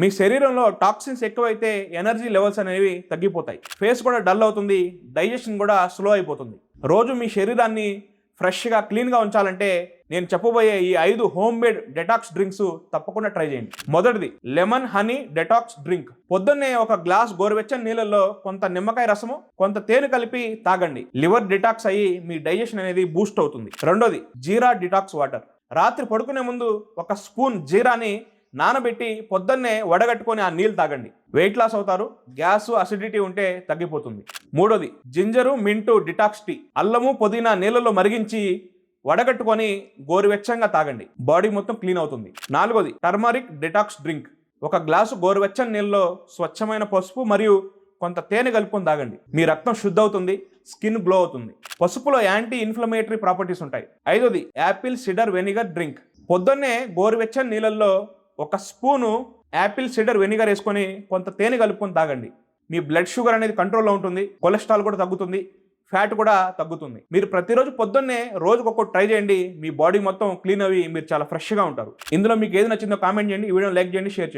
మీ శరీరంలో టాక్సిన్స్ ఎక్కువైతే energy levels అనేవి తగ్గిపోతాయి, ఫేస్ కూడా డల్ అవుతుంది, డైజెషన్ కూడా స్లో అయిపోతుంది. రోజు మీ శరీరాన్ని ఫ్రెష్గా క్లీన్గా ఉంచాలంటే నేను చెప్పబోయే ఈ 5 హోమ్ మేడ్ డెటాక్స్ డ్రింక్స్ తప్పకుండా ట్రై చేయండి. మొదటిది లెమన్ హనీ డెటాక్స్ డ్రింక్. పొద్దున్నే ఒక గ్లాస్ గోరువెచ్చని నీళ్ళల్లో కొంత నిమ్మకాయ రసము, కొంత తేనె కలిపి తాగండి. లివర్ డిటాక్స్ అయ్యి మీ డైజెషన్ అనేది బూస్ట్ అవుతుంది. రెండోది జీరా డిటాక్స్ వాటర్. రాత్రి పడుకునే ముందు ఒక స్పూన్ జీరాని నానబెట్టి పొద్దున్నే వడగట్టుకొని ఆ నీళ్ళు తాగండి. వెయిట్ లాస్ అవుతారు, గ్యాస్ అసిడిటీ ఉంటే తగ్గిపోతుంది. మూడోది జింజరు మింటు డిటాక్స్ టీ. అల్లము పుదీనా నీళ్ళలో మరిగించి వడగట్టుకొని గోరువెచ్చంగా తాగండి, బాడీ మొత్తం క్లీన్ అవుతుంది. నాలుగోది టర్మరిక్ డిటాక్స్ డ్రింక్. ఒక గ్లాసు గోరువెచ్చని నీళ్ళలో స్వచ్ఛమైన పసుపు మరియు కొంత తేనె కలుపుకొని తాగండి. మీ రక్తం శుద్ధ అవుతుంది, స్కిన్ గ్లో అవుతుంది. పసుపులో యాంటీ ఇన్ఫ్లమేటరీ ప్రాపర్టీస్ ఉంటాయి. ఐదోది యాపిల్ సిడర్ వెనిగర్ డ్రింక్. పొద్దున్నే గోరువెచ్చని నీళ్ళల్లో ఒక స్పూను యాపిల్ సిడర్ వెనిగర్ వేసుకొని కొంత తేనె కలుపుకొని తాగండి. మీ బ్లడ్ షుగర్ అనేది కంట్రోల్లో ఉంటుంది, కొలెస్ట్రాల్ కూడా తగ్గుతుంది, ఫ్యాట్ కూడా తగ్గుతుంది. మీరు ప్రతిరోజు పొద్దున్నే రోజుకొకటి ట్రై చేయండి, మీ బాడీ మొత్తం క్లీన్ అవి మీరు చాలా ఫ్రెష్గా ఉంటారు. ఇందులో మీకు ఏది నచ్చిందో కామెంట్ చేయండి, ఈ వీడియోని లైక్ చేయండి, షేర్ చేయండి.